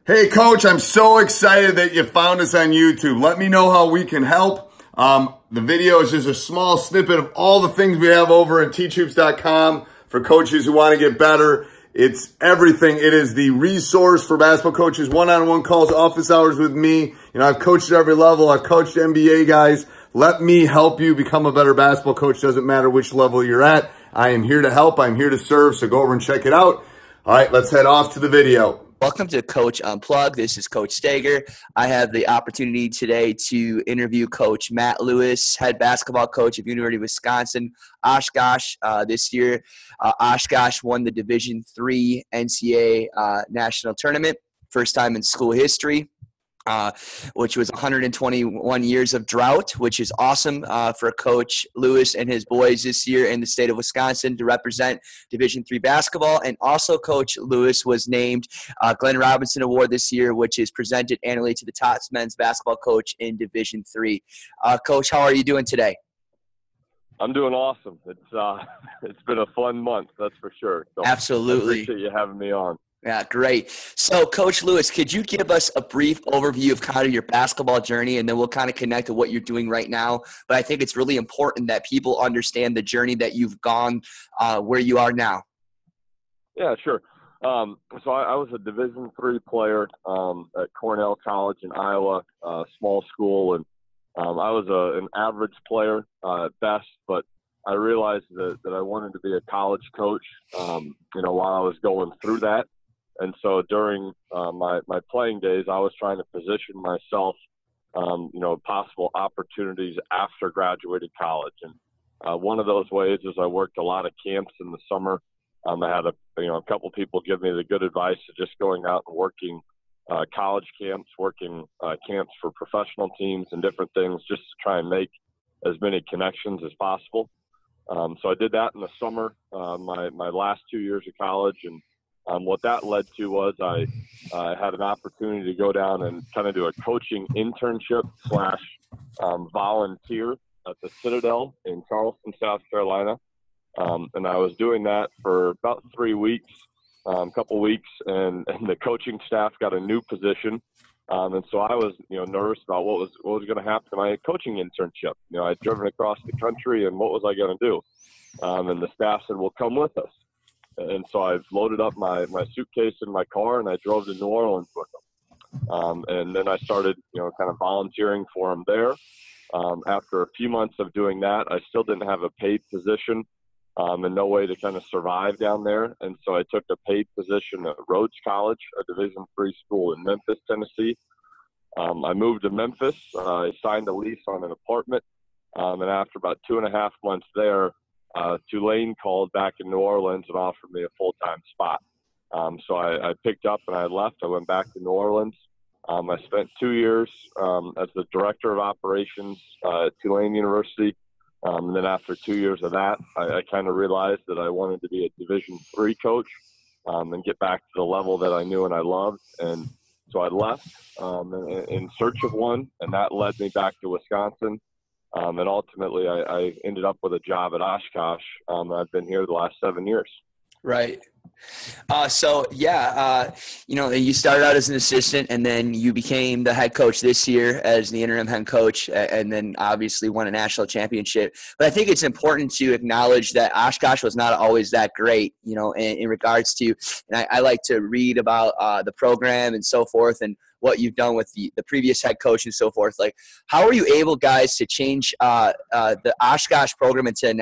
Hey, Coach, I'm so excited that you found us on YouTube. Let me know how we can help. The video is just a small snippet of all the things we have over at teachhoops.com for coaches who want to get better. It's everything. It is the resource for basketball coaches, one-on-one calls, office hours with me. You know, I've coached at every level. I've coached NBA guys. Let me help you become a better basketball coach. Doesn't matter which level you're at. I am here to help. I'm here to serve. So go over and check it out. All right, let's head off to the video. Welcome to Coach Unplugged. This is Coach Stager. I have the opportunity today to interview Coach Matt Lewis, head basketball coach of University of Wisconsin, Oshkosh. This year, Oshkosh won the Division III NCAA national tournament, first time in school history. Which was 121 years of drought, which is awesome for Coach Lewis and his boys this year in the state of Wisconsin to represent Division III basketball. And also Coach Lewis was named Glenn Robinson Award this year, which is presented annually to the top men's basketball coach in Division III. Coach, how are you doing today? I'm doing awesome. It's been a fun month, that's for sure. So Absolutely. I appreciate you having me on. Yeah, great. So, Coach Lewis, could you give us a brief overview of kind of your basketball journey, and then we'll kind of connect to what you're doing right now. But I think it's really important that people understand the journey that you've gone where you are now. Yeah, sure. So I was a Division III player at Cornell College in Iowa, small school, and I was an average player at best, but I realized that I wanted to be a college coach, while I was going through that. And so during my playing days, I was trying to position myself, possible opportunities after graduating college. And one of those ways is I worked a lot of camps in the summer. I had a couple people give me the good advice of just going out and working college camps, working camps for professional teams and different things, just to try and make as many connections as possible. So I did that in the summer, my last 2 years of college, and what that led to was I had an opportunity to go down and kind of do a coaching internship / volunteer at the Citadel in Charleston, South Carolina. And I was doing that for about 3 weeks, a couple weeks, and the coaching staff got a new position. And so I was, nervous about what was going to happen to my coaching internship. I'd driven across the country, and what was I going to do? And the staff said, "Well, come with us." And so I loaded up my suitcase in my car, and I drove to New Orleans with them. And then I started, kind of volunteering for them there. After a few months of doing that, I still didn't have a paid position and no way to kind of survive down there. And so I took a paid position at Rhodes College, a Division III school in Memphis, Tennessee. I moved to Memphis. I signed a lease on an apartment. And after about 2.5 months there, Tulane called back in New Orleans and offered me a full-time spot. So I picked up and I left. I went back to New Orleans. I spent 2 years as the director of operations at Tulane University. And then after 2 years of that, I kind of realized that I wanted to be a Division III coach and get back to the level that I knew and I loved. And so I left in search of one, and that led me back to Wisconsin. And ultimately, I ended up with a job at Oshkosh. I've been here the last 7 years. Right. You started out as an assistant, and then you became the head coach this year as the interim head coach, and then obviously won a national championship. But I think it's important to acknowledge that Oshkosh was not always that great, in regards to, and I like to read about the program and so forth, and what you've done with the previous head coach and so forth. Like, how were you able, guys, to change the Oshkosh program into a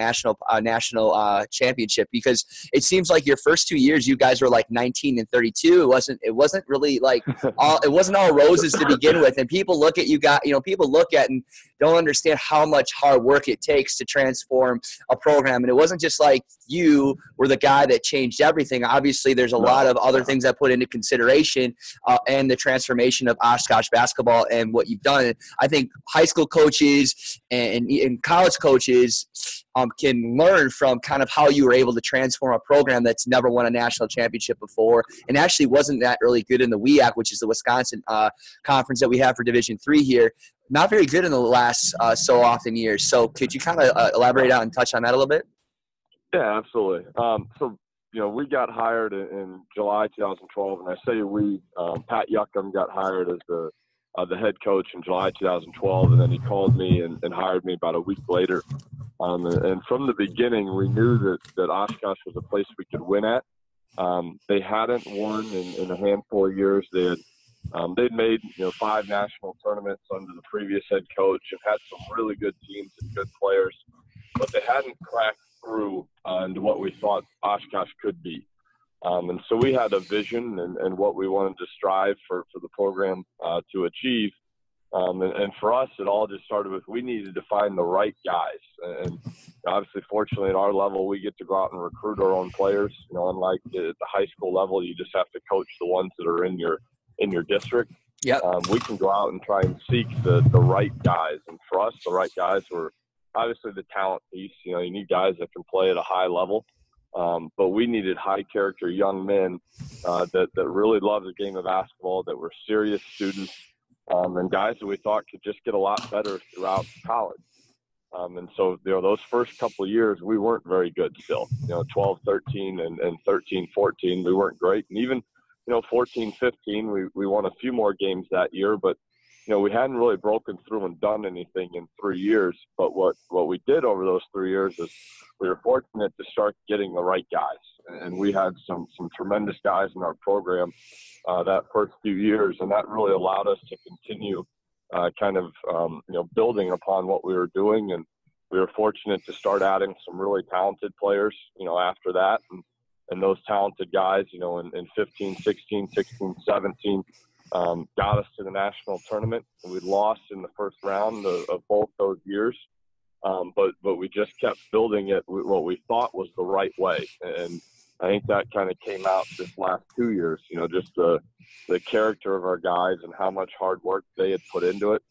national championship? Because it seems like your first 2 years, you guys were like 19 and 32. It wasn't really like it wasn't all roses to begin with. And people look at people look at and don't understand how much hard work it takes to transform a program. And it wasn't just like you were the guy that changed everything. Obviously, there's a lot of other things that put into consideration and the transformation of Oshkosh basketball and what you've done. I think high school coaches and college coaches can learn from kind of how you were able to transform a program that's never won a national championship before and actually wasn't that really good in the WEAC, which is the Wisconsin conference that we have for Division III here. Not very good in the last so often years. So could you kind of elaborate out and touch on that a little bit? Yeah, absolutely. So we got hired in July 2012, and I say we, Pat Yuckham got hired as the head coach in July 2012, and then he called me and hired me about a week later. And from the beginning, we knew that Oshkosh was a place we could win at. They hadn't won in a handful of years. They'd made 5 national tournaments under the previous head coach and had some really good teams and good players, but they hadn't cracked through into what we thought Oshkosh could be. And so we had a vision and what we wanted to strive for the program to achieve. And for us, it all just started with we needed to find the right guys. And obviously, fortunately, at our level, we get to go out and recruit our own players. Unlike at the high school level, you just have to coach the ones that are in your district. Yep. We can go out and try and seek the right guys. And for us, the right guys were obviously the talent piece. You need guys that can play at a high level. But we needed high-character young men that really loved the game of basketball, that were serious students, and guys that we thought could just get a lot better throughout college. And so, those first couple of years, we weren't very good still. 12, 13, and 13, 14, we weren't great. And even, 14, 15, we won a few more games that year, but we hadn't really broken through and done anything in 3 years. But what we did over those 3 years is we were fortunate to start getting the right guys. And we had some tremendous guys in our program that first few years. And that really allowed us to continue building upon what we were doing. And we were fortunate to start adding some really talented players, after that. And those talented guys, in 15, 16, 17, got us to the national tournament. And we lost in the first round of both those years. But we just kept building it what we thought was the right way. And I think that kind of came out this last 2 years, just the character of our guys and how much hard work they had put into it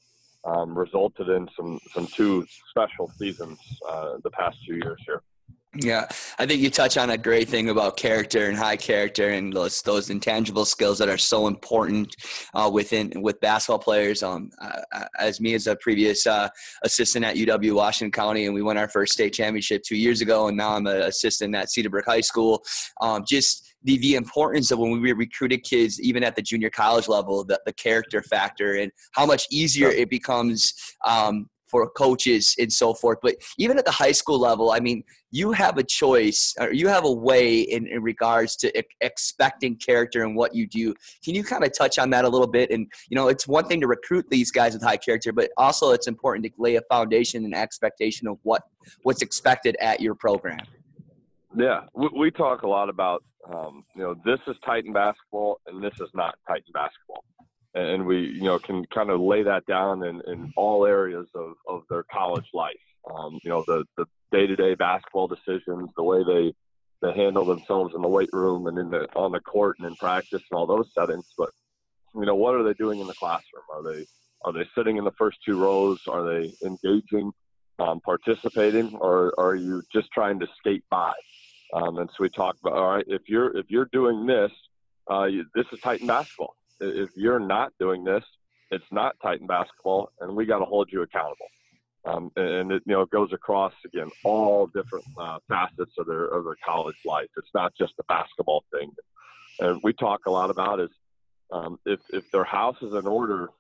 resulted in some 2 special seasons the past 2 years here. Yeah, I think you touch on a great thing about character and high character and those intangible skills that are so important with basketball players. As me as a previous assistant at UW-Washington County, and we won our first state championship 2 years ago, and now I'm an assistant at Cedarbrook High School. Just the importance of when we recruited kids, even at the junior college level, the character factor and how much easier it becomes for coaches and so forth. But even at the high school level, I mean, you have a choice, or you have a way in regards to expecting character in what you do. Can you kind of touch on that a little bit? And, it's one thing to recruit these guys with high character, but also it's important to lay a foundation and expectation of what's expected at your program. Yeah, we talk a lot about, this is Titan basketball and this is not Titan basketball. And we, can kind of lay that down in all areas of their college life. The day-to-day basketball decisions, the way they handle themselves in the weight room and on the court and in practice and all those settings. But, what are they doing in the classroom? Are they sitting in the first 2 rows? Are they engaging, participating, or are you just trying to skate by? And so we talk about, all right, if you're doing this, this is Titan basketball. If you're not doing this, it's not Titan basketball, and we got to hold you accountable. And it goes across again all different facets of their college life. It's not just the basketball thing. And we talk a lot about is if their house is in order,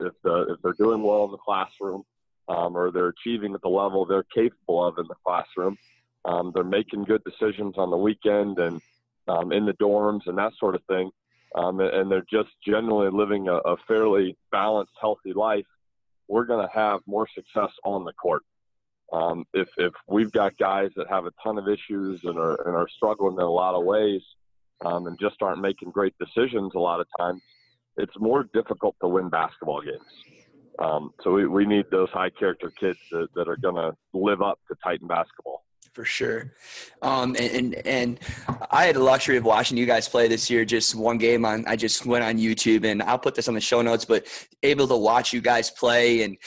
if they're doing well in the classroom, or they're achieving at the level they're capable of in the classroom, they're making good decisions on the weekend and in the dorms and that sort of thing. And they're just generally living a fairly balanced, healthy life, we're going to have more success on the court. If we've got guys that have a ton of issues and are struggling in a lot of ways, and just aren't making great decisions a lot of times, it's more difficult to win basketball games. So we need those high-character kids that are going to live up to Titan basketball. For sure. And I had the luxury of watching you guys play this year, just one game I just went on YouTube, and I'll put this on the show notes, but able to watch you guys play. And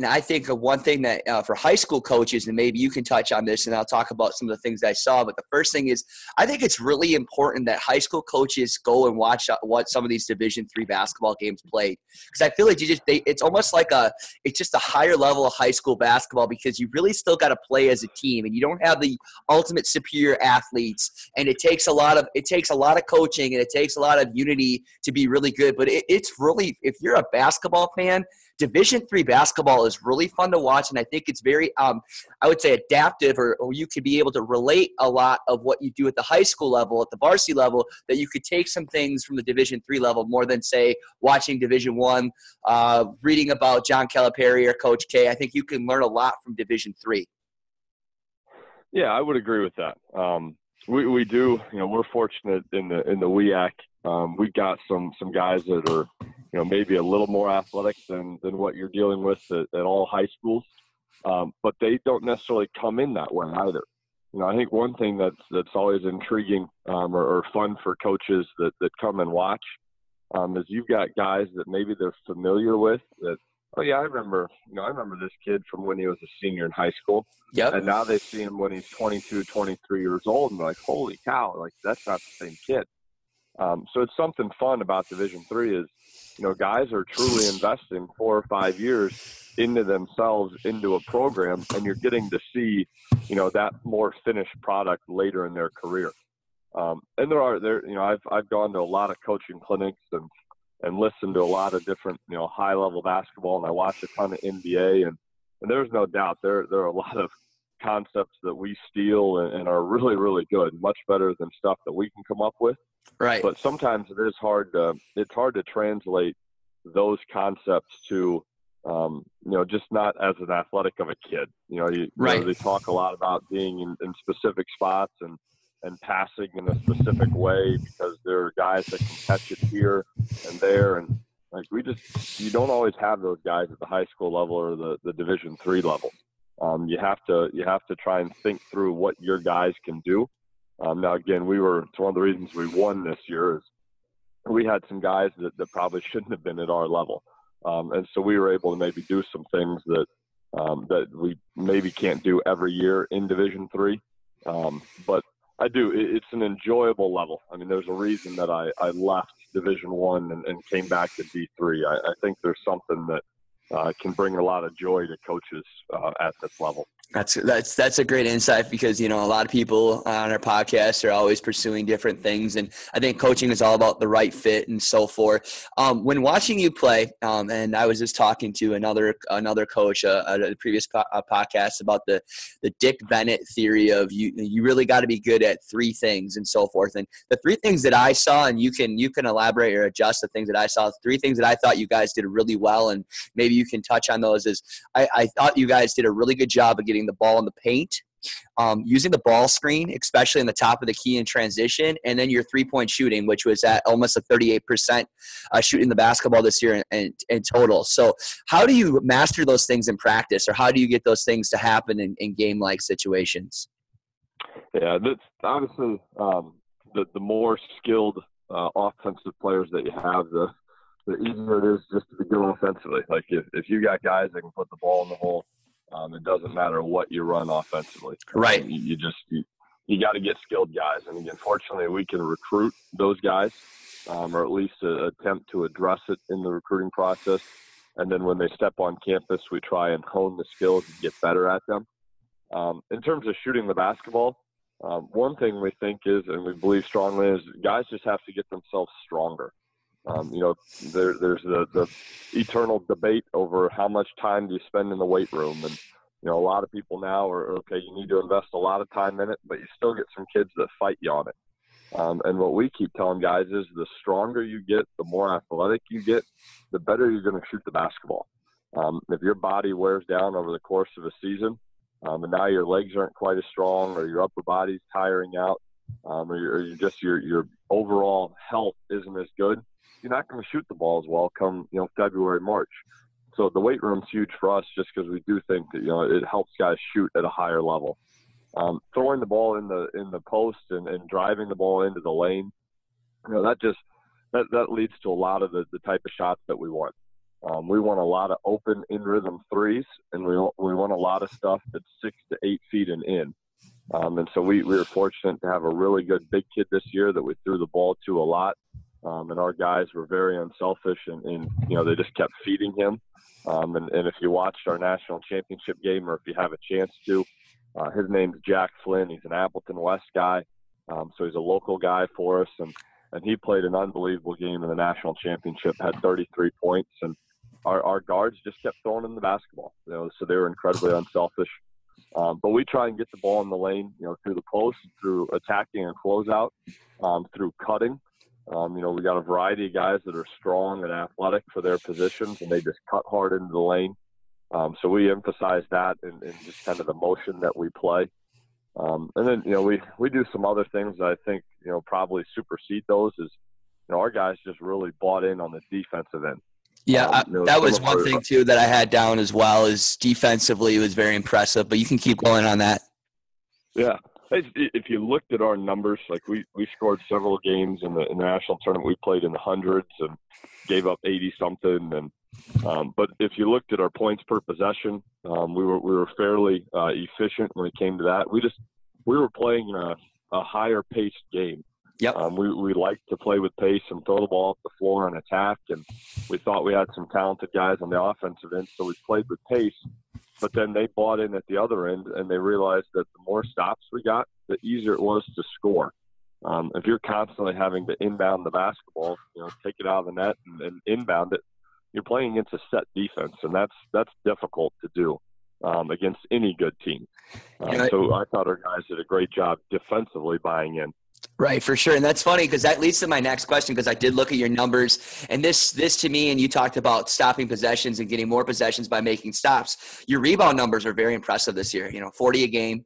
I think one thing that for high school coaches, and maybe you can touch on this and I'll talk about some of the things I saw. But the first thing is, I think it's really important that high school coaches go and watch what some of these Division III basketball games played. Because I feel like it's almost like it's just a higher level of high school basketball, because you really still got to play as a team, and you don't have the ultimate superior athletes, and it takes a lot of coaching, and it takes a lot of unity to be really good. But it's really, if you're a basketball fan, Division III basketball is really fun to watch, and I think it's very, I would say, adaptive, or you could be able to relate a lot of what you do at the high school level, at the varsity level, that you could take some things from the Division III level more than, say, watching Division I, reading about John Calipari or Coach K. I think you can learn a lot from Division III. Yeah, I would agree with that. We do, we're fortunate in the WEAC. We've got some guys that are, maybe a little more athletic than what you're dealing with at all high schools. But they don't necessarily come in that way either. I think one thing that's always intriguing or fun for coaches that come and watch is you've got guys that maybe they're familiar with that. Oh yeah, I remember this kid from when he was a senior in high school. Yep. And now they see him when he's 22, 23 years old, and they're like, holy cow, like that's not the same kid. So it's something fun about Division III is, guys are truly investing 4 or 5 years into themselves, into a program, and you're getting to see, that more finished product later in their career. And I've gone to a lot of coaching clinics and listened to a lot of different, high level basketball, and I watch a ton of NBA, and there's no doubt there are a lot of concepts that we steal and are really, really good, much better than stuff that we can come up with. Right. But sometimes it is hard to translate those concepts to, just not as an athletic of a kid. They talk a lot about being in specific spots and passing in a specific way because there are guys that can catch it here and there. And like you don't always have those guys at the high school level or the Division III level. You have to try and think through what your guys can do. Now, again, it's one of the reasons we won this year is we had some guys that probably shouldn't have been at our level. And so we were able to maybe do some things that we maybe can't do every year in Division III. But it's an enjoyable level. I mean, there's a reason that I left Division I and came back to D3. I think there's something that can bring a lot of joy to coaches at this level. That's a great insight because, a lot of people on our podcast are always pursuing different things. And I think coaching is all about the right fit and so forth. When watching you play, and I was just talking to another coach at a previous podcast about the Dick Bennett theory of you really got to be good at 3 things and so forth. And the 3 things that I saw, and you can elaborate or adjust the things that I saw, 3 things that I thought you guys did really well, and maybe you can touch on those, is I thought you guys did a really good job of getting the ball in the paint, using the ball screen, especially in the top of the key in transition, and then your 3-point shooting, which was at almost a 38% shooting the basketball this year in total. So how do you master those things in practice, or how do you get those things to happen in game-like situations? Yeah, that's obviously the more skilled offensive players that you have, the easier it is just to be good offensively. Like if you got guys that can put the ball in the hole, it doesn't matter what you run offensively. Right. You got to get skilled guys. And again, fortunately, we can recruit those guys, or at least attempt to address it in the recruiting process. And then when they step on campus, we try and hone the skills and get better at them. In terms of shooting the basketball, one thing we think is, and we believe strongly, is guys just have to get themselves stronger. There's the eternal debate over how much time do you spend in the weight room. And, a lot of people now are, okay, you need to invest a lot of time in it, but you still get some kids that fight you on it. And what we keep telling guys is the stronger you get, the more athletic you get, the better you're going to shoot the basketball. If your body wears down over the course of a season, and now your legs aren't quite as strong, or your upper body's tiring out, or your overall health isn't as good, you're not going to shoot the ball as well come, February, March. So the weight room's huge for us just because we do think that, it helps guys shoot at a higher level. Throwing the ball in the post and driving the ball into the lane, that leads to a lot of the type of shots that we want. We want a lot of open in-rhythm threes, and we want a lot of stuff that's 6 to 8 feet and in. And so we were fortunate to have a really good big kid this year that we threw the ball to a lot. And our guys were very unselfish, and they just kept feeding him. And if you watched our national championship game, or if you have a chance to, His name's Jack Flynn. He's an Appleton West guy, so he's a local guy for us, and he played an unbelievable game in the national championship, had 33 points, and our guards just kept throwing in the basketball, so they were incredibly unselfish. But we try and get the ball in the lane, through the post, through attacking and closeout, through cutting. We got a variety of guys that are strong and athletic for their positions, and they just cut hard into the lane. So we emphasize that in just kind of the motion that we play. And then, we do some other things that I think, probably supersede those is, our guys just really bought in on the defensive end. Yeah, that was one thing, too, that I had down as well is defensively it was very impressive. But you can keep going on that. Yeah. If you looked at our numbers, like we scored several games in the national tournament. We played in the hundreds and gave up 80-something. And but if you looked at our points per possession, we were fairly efficient when it came to that. We were playing a higher paced game. Yep. We like to play with pace and throw the ball up the floor and attack. And we thought we had some talented guys on the offensive end, so we played with pace. But then they bought in at the other end, and they realized that the more stops we got, the easier it was to score. If you're constantly having to inbound the basketball, take it out of the net and inbound it, you're playing against a set defense, and that's difficult to do against any good team. So I thought our guys did a great job defensively buying in. Right, for sure. And that's funny because that leads to my next question, because I did look at your numbers. And this to me, and you talked about stopping possessions and getting more possessions by making stops. Your rebound numbers are very impressive this year, 40 a game.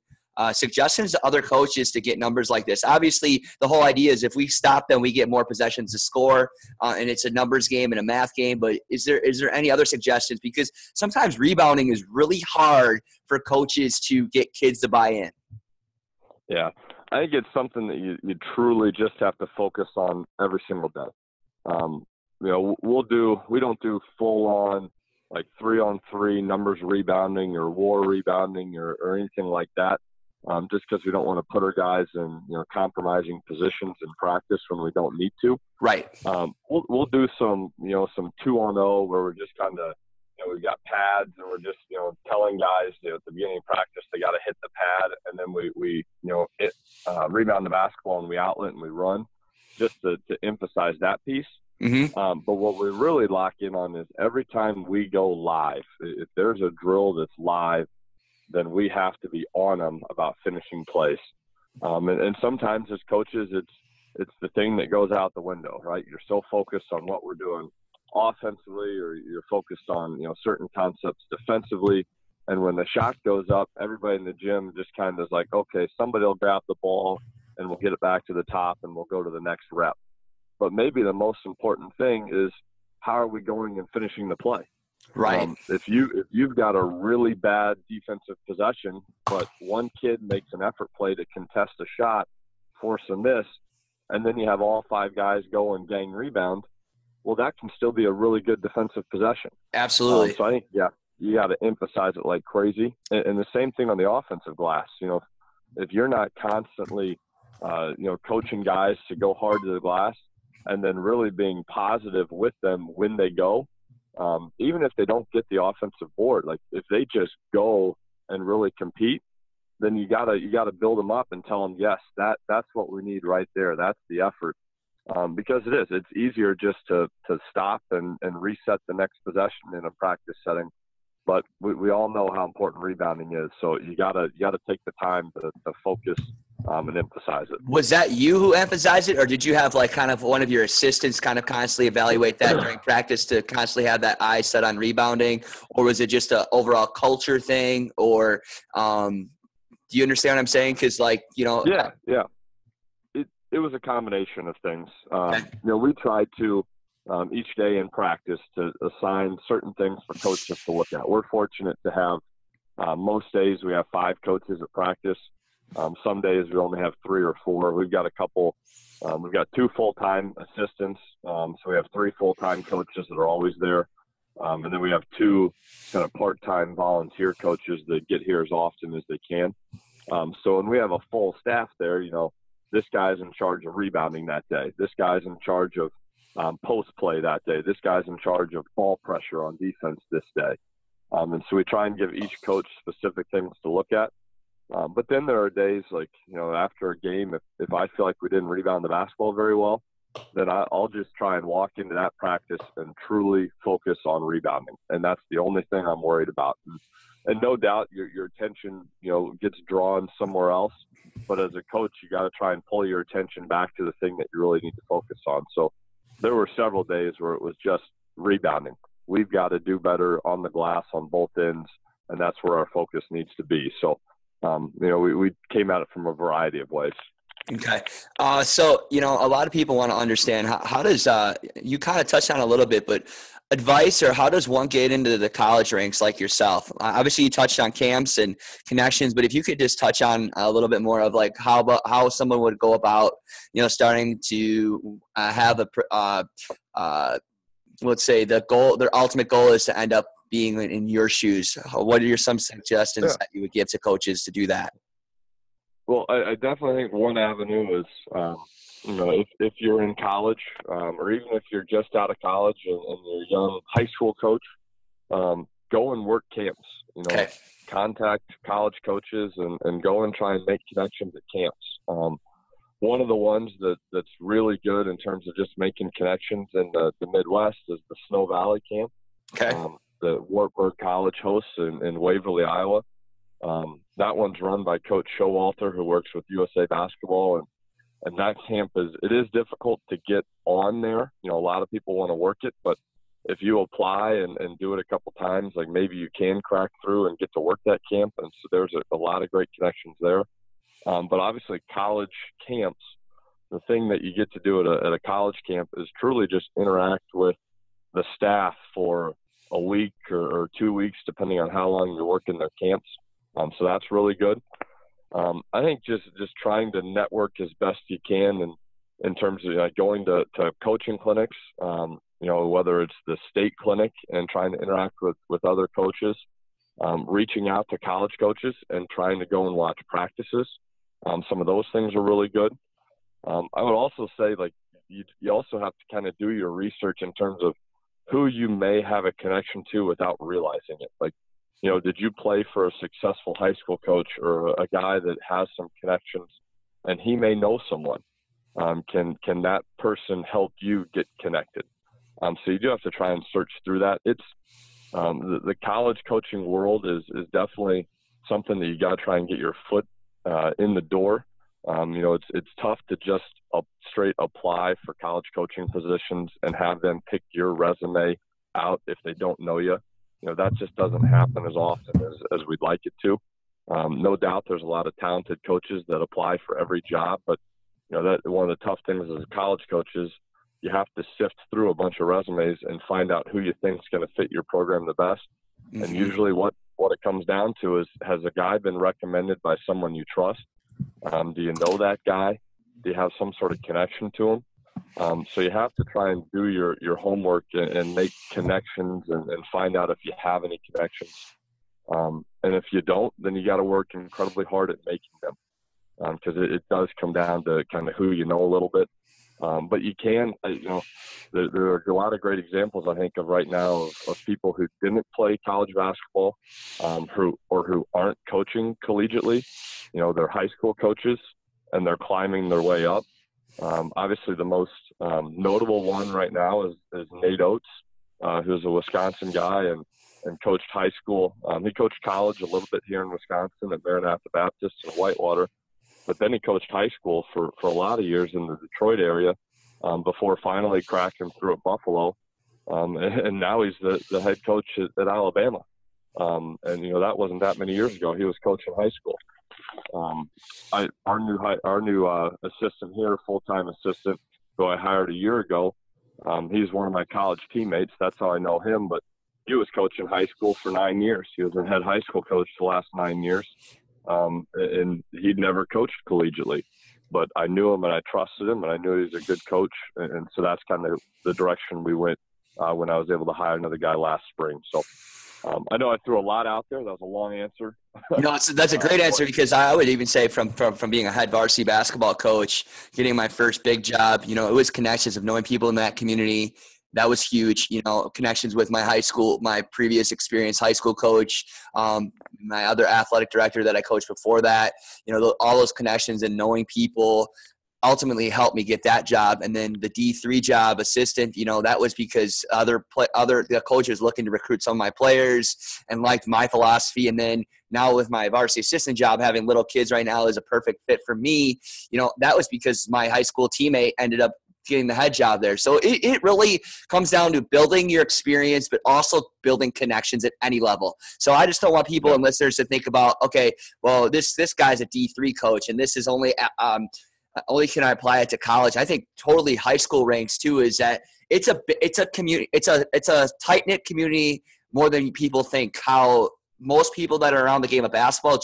Suggestions to other coaches to get numbers like this. Obviously, the whole idea is if we stop them, we get more possessions to score, and it's a numbers game and a math game. But is there any other suggestions? Because sometimes rebounding is really hard for coaches to get kids to buy in. Yeah. I think it's something that you truly just have to focus on every single day. We don't do full on like 3-on-3 numbers rebounding or war rebounding or anything like that. Just because we don't want to put our guys in compromising positions in practice when we don't need to. Right. We'll do some 2-on-0 where we're just kind of we've got pads and we're just telling guys at the beginning of practice they got to hit the pad, and then we rebound the basketball and we outlet and we run, just to emphasize that piece. Mm-hmm. But what we really lock in on is every time we go live, if there's a drill that's live, then we have to be on them about finishing plays. And sometimes as coaches, it's the thing that goes out the window, right? You're so focused on what we're doing offensively, or you're focused on certain concepts defensively, and when the shot goes up, everybody in the gym just kind of is like, okay, somebody will grab the ball and we'll get it back to the top and we'll go to the next rep. But maybe the most important thing is how are we going and finishing the play? Right. If you've got a really bad defensive possession, but one kid makes an effort play to contest a shot, force a miss, and then you have all 5 guys go and gang rebound, well, that can still be a really good defensive possession. Absolutely. So I think, you got to emphasize it like crazy. And the same thing on the offensive glass. If you're not constantly, coaching guys to go hard to the glass and then really being positive with them when they go, even if they don't get the offensive board, like if they just go and really compete, then you gotta build them up and tell them, yes, that's what we need right there. That's the effort. Because it's easier just to stop and reset the next possession in a practice setting. But we all know how important rebounding is. So you gotta take the time to focus and emphasize it. Was that you who emphasized it, or did you have like kind of one of your assistants kind of constantly evaluate that during practice to constantly have that eye set on rebounding, or was it just an overall culture thing, or do you understand what I'm saying? Because Yeah. It was a combination of things. We tried to each day in practice to assign certain things for coaches to look at. We're fortunate to have most days we have 5 coaches at practice. Some days we only have 3 or 4. We've got a couple. We've got 2 full-time assistants, so we have 3 full-time coaches that are always there, and then we have 2 kind of part-time volunteer coaches that get here as often as they can. So when we have a full staff there, this guy's in charge of rebounding that day. This guy's in charge of post play that day. This guy's in charge of ball pressure on defense this day. And so we try and give each coach specific things to look at. But then there are days like, after a game, if I feel like we didn't rebound the basketball very well, then I'll just try and walk into that practice and truly focus on rebounding. And that's the only thing I'm worried about. And no doubt your attention, gets drawn somewhere else. But as a coach, you got to try and pull your attention back to the thing that you really need to focus on. So there were several days where it was just rebounding. We've got to do better on the glass on both ends, and that's where our focus needs to be. So, we came at it from a variety of ways. Okay. So, a lot of people want to understand how does, you kind of touched on a little bit, but advice, or how does one get into the college ranks like yourself? Obviously you touched on camps and connections, but if you could just touch on a little bit more of like how someone would go about, starting to have let's say their ultimate goal is to end up being in your shoes. What are some suggestions that you would give to coaches to do that? Well, I definitely think one avenue is, if you're in college, or even if you're just out of college and you're a young high school coach, go and work camps. Okay. Contact college coaches and go and try and make connections at camps. One of the ones that's really good in terms of just making connections in the Midwest is the Snow Valley camp. Okay. The Wartburg College hosts in Waverly, Iowa. That one's run by Coach Showalter, who works with USA Basketball, and that camp it is difficult to get on there. A lot of people want to work it, but if you apply and do it a couple times, like maybe you can crack through and get to work that camp. And so there's a lot of great connections there. But obviously college camps, the thing that you get to do at a college camp is truly just interact with the staff for a week or 2 weeks, depending on how long you work in their camps. So that's really good. I think just trying to network as best you can, and in terms of going to coaching clinics, whether it's the state clinic and trying to interact with other coaches, reaching out to college coaches and trying to go and watch practices. Some of those things are really good. I would also say, like, you also have to kind of do your research in terms of who you may have a connection to without realizing it. Like, did you play for a successful high school coach or a guy that has some connections and he may know someone? Can that person help you get connected? So you do have to try and search through that. It's the college coaching world is definitely something that you got to try and get your foot in the door. It's tough to just straight apply for college coaching positions and have them pick your resume out if they don't know you. That just doesn't happen as often as we'd like it to. No doubt there's a lot of talented coaches that apply for every job, but that one of the tough things as college coaches, you have to sift through a bunch of resumes and find out who you think is going to fit your program the best. Mm-hmm. And usually what it comes down to is, has a guy been recommended by someone you trust? Do you know that guy? Do you have some sort of connection to him? So you have to try and do your homework and make connections and find out if you have any connections. And if you don't, then you got to work incredibly hard at making them, because it does come down to kind of who you know a little bit. But you can, there are a lot of great examples, I think, of right now of people who didn't play college basketball, who aren't coaching collegially. They're high school coaches and they're climbing their way up. Obviously, the most notable one right now is Nate Oates, who's a Wisconsin guy and coached high school. He coached college a little bit here in Wisconsin at Maranatha Baptist in Whitewater. But then he coached high school for a lot of years in the Detroit area before finally cracking through at Buffalo. And now he's the head coach at Alabama. And, that wasn't that many years ago. He was coaching high school. Our new assistant here, full-time assistant, who I hired a year ago, he's one of my college teammates. That's how I know him. But he was coaching high school for 9 years. He was a head high school coach the last 9 years. And he'd never coached collegially, but I knew him and I trusted him and I knew he was a good coach. And so that's kind of the direction we went when I was able to hire another guy last spring. So I know I threw a lot out there. That was a long answer. No, that's a great answer, because I would even say from being a head varsity basketball coach, getting my first big job, it was connections of knowing people in that community that was huge. You know, connections with my previous experience high school coach, my other athletic director that I coached before that. You know, all those connections and knowing people ultimately helped me get that job. And then the D3 job, assistant, you know, that was because the coaches looking to recruit some of my players and liked my philosophy. And then now with my varsity assistant job, having little kids right now is a perfect fit for me. You know, that was because my high school teammate ended up getting the head job there. So it really comes down to building your experience, but also building connections at any level. So I just don't want people and listeners to think about, okay, well, this guy's a D3 coach and this is only can I apply it to college. I think totally high school ranks too is that it's a community, it's a tight-knit community more than people think. How most people that are around the game of basketball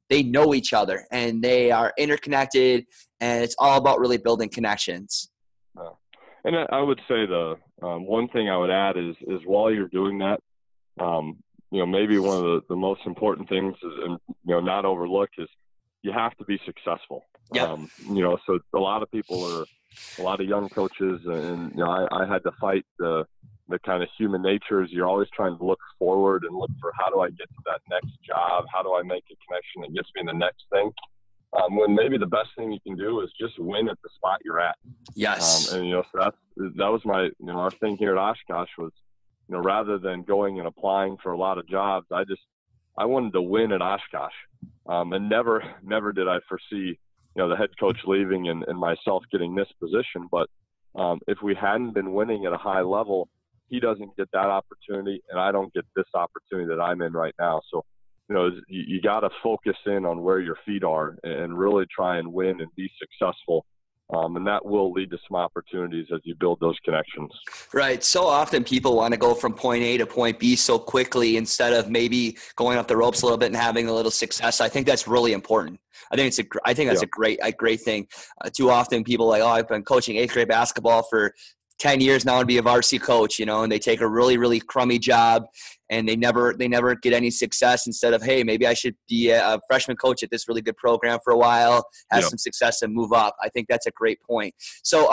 they know each other and they are interconnected, and it's all about really building connections. And I would say the one thing I would add is while you're doing that, you know, maybe one of the most important things is, and you know, not overlook is you have to be successful. Yeah. You know, so a lot of young coaches, and you know, I had to fight the kind of human nature is you're always trying to look forward and look for how do I get to that next job? How do I make a connection that gets me in the next thing? When maybe the best thing you can do is just win at the spot you're at. Yes. And, you know, so that was my, you know, our thing here at Oshkosh was, you know, rather than going and applying for a lot of jobs, I wanted to win at Oshkosh. And never did I foresee, you know, the head coach leaving and myself getting this position. But if we hadn't been winning at a high level, he doesn't get that opportunity, and I don't get this opportunity that I'm in right now. So, you know, you got to focus in on where your feet are and really try and win and be successful. And that will lead to some opportunities as you build those connections. Right. So often people want to go from point A to point B so quickly instead of maybe going up the ropes a little bit and having a little success. I think that's really important. I think that's a great thing. Too often people are like, oh, I've been coaching 8th grade basketball for 10 years now and be a varsity coach, you know, and they take a really, really crummy job and they never get any success instead of, hey, maybe I should be a freshman coach at this really good program for a while, have some success and move up. I think that's a great point. So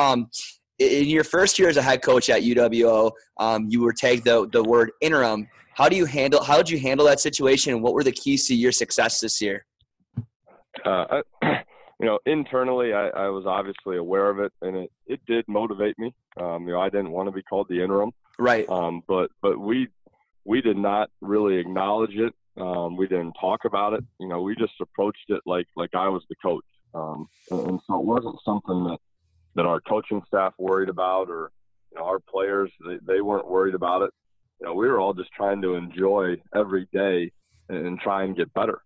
in your first year as a head coach at UW-O, you were tagged the word interim. How did you handle that situation, and what were the keys to your success this year? You know, internally, I was obviously aware of it, and it did motivate me. You know, I didn't want to be called the interim, right? But we did not really acknowledge it. We didn't talk about it. You know, we just approached it like I was the coach, and so it wasn't something that our coaching staff worried about, or you know, our players they weren't worried about it. You know, we were all just trying to enjoy every day and try and get better.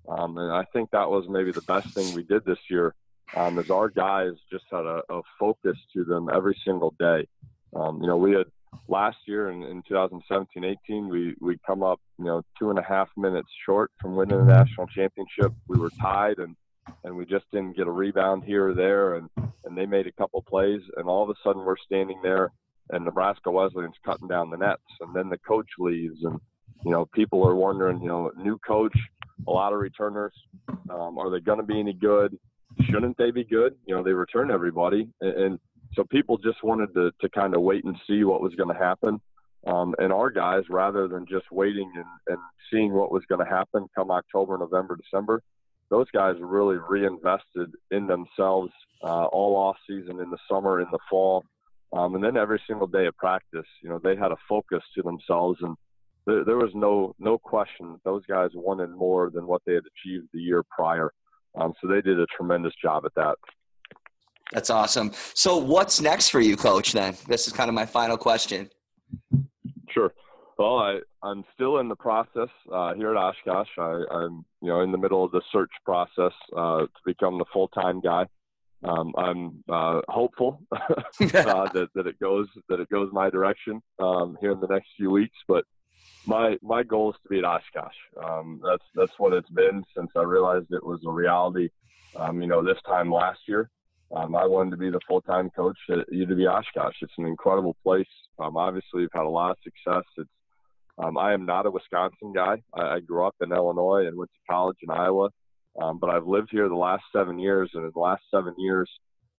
And I think that was maybe the best thing we did this year, is our guys just had a focus to them every single day. You know, we had last year in 2017-18, we come up, you know, 2.5 minutes short from winning the national championship. We were tied and we just didn't get a rebound here or there. And they made a couple plays, and all of a sudden we're standing there and Nebraska Wesleyan's cutting down the nets. And then the coach leaves, and, you know, people are wondering, you know, new coach, a lot of returners, are they going to be any good? Shouldn't they be good? You know, they return everybody. And so people just wanted to kind of wait and see what was going to happen. And our guys, rather than just waiting and seeing what was going to happen come October, November, December, those guys really reinvested in themselves all off season, in the summer, in the fall. And then every single day of practice, you know, they had a focus to themselves, and there was no question those guys wanted more than what they had achieved the year prior. So they did a tremendous job at that. That's awesome. So what's next for you, Coach, then? This is kind of my final question. Sure. Well, I'm still in the process here at Oshkosh. I'm, you know, in the middle of the search process to become the full-time guy. I'm hopeful that it goes my direction here in the next few weeks. But my goal is to be at Oshkosh. That's what it's been since I realized it was a reality. You know, this time last year, I wanted to be the full-time coach at UW-Oshkosh. It's an incredible place. Obviously, we've had a lot of success. I am not a Wisconsin guy. I grew up in Illinois and went to college in Iowa. But I've lived here the last 7 years, and in the last 7 years,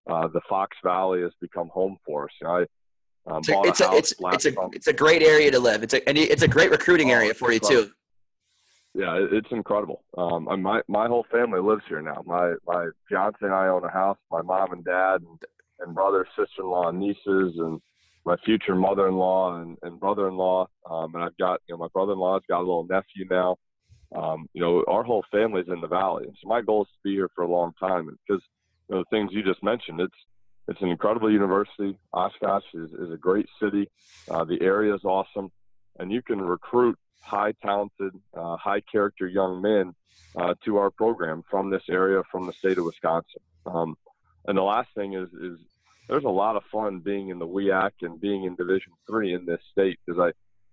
the Fox Valley has become home for us. You know, It's a great area to live. It's a great recruiting area for you too. Yeah, it's incredible. My whole family lives here now. My fiance and I own a house. My mom and dad and brother, sister-in-law, and nieces, and my future mother-in-law and brother-in-law. And I've got, my brother-in-law's got a little nephew now. Our whole family's in the Valley. So my goal is to be here for a long time. And because the things you just mentioned, it's an incredible university. Oshkosh is a great city. The area is awesome, and you can recruit high talented, high character young men to our program from this area, from the state of Wisconsin. And the last thing is there's a lot of fun being in the WEAC and being in Division III in this state, because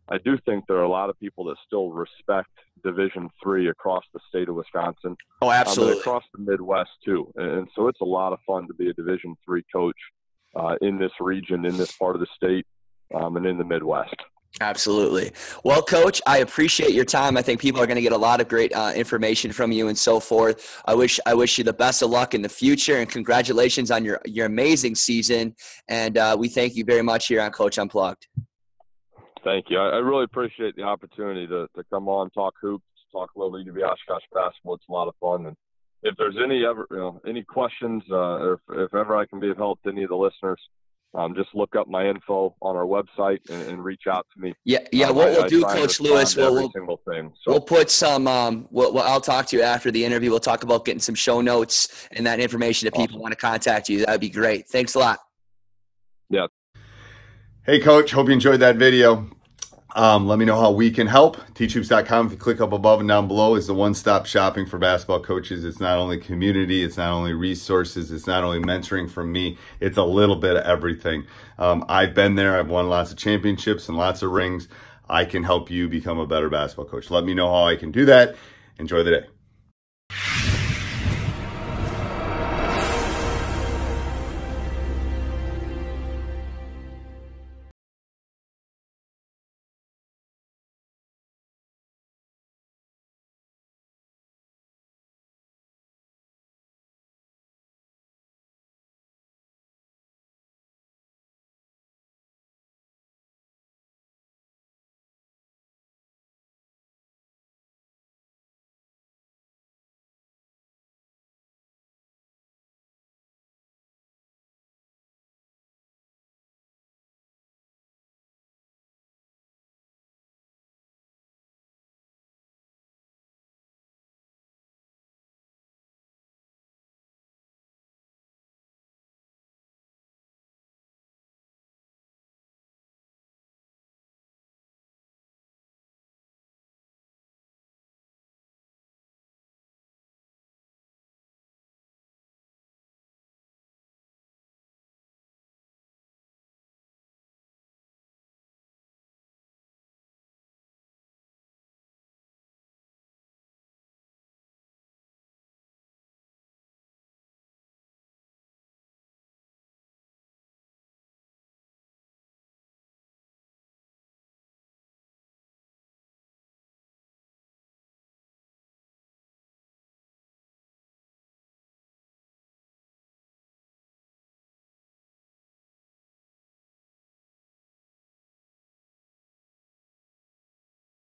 I do think there are a lot of people that still respect Division III across the state of Wisconsin. Oh, absolutely. And across the Midwest too. And so it's a lot of fun to be a Division III coach in this region, in this part of the state, and in the Midwest. Absolutely. Well, Coach, I appreciate your time. I think people are going to get a lot of great information from you and so forth. I wish you the best of luck in the future, and congratulations on your amazing season. And we thank you very much here on Coach Unplugged. Thank you. I really appreciate the opportunity to come on, talk hoops, talk a little UW-Oshkosh basketball. It's a lot of fun. And if there's any questions, or if ever I can be of help to any of the listeners, just look up my info on our website and reach out to me. Yeah. What we'll do, Coach Lewis, we'll put some. I'll talk to you after the interview. We'll talk about getting some show notes and that information if people want to contact you. That'd be great. Thanks a lot. Yeah. Hey, Coach. Hope you enjoyed that video. Let me know how we can help. teachhoops.com, if you click up above and down below, is the one-stop shopping for basketball coaches. It's not only community, it's not only resources, it's not only mentoring from me, it's a little bit of everything. I've been there. I've won lots of championships and lots of rings. I can help you become a better basketball coach. Let me know how I can do that. Enjoy the day.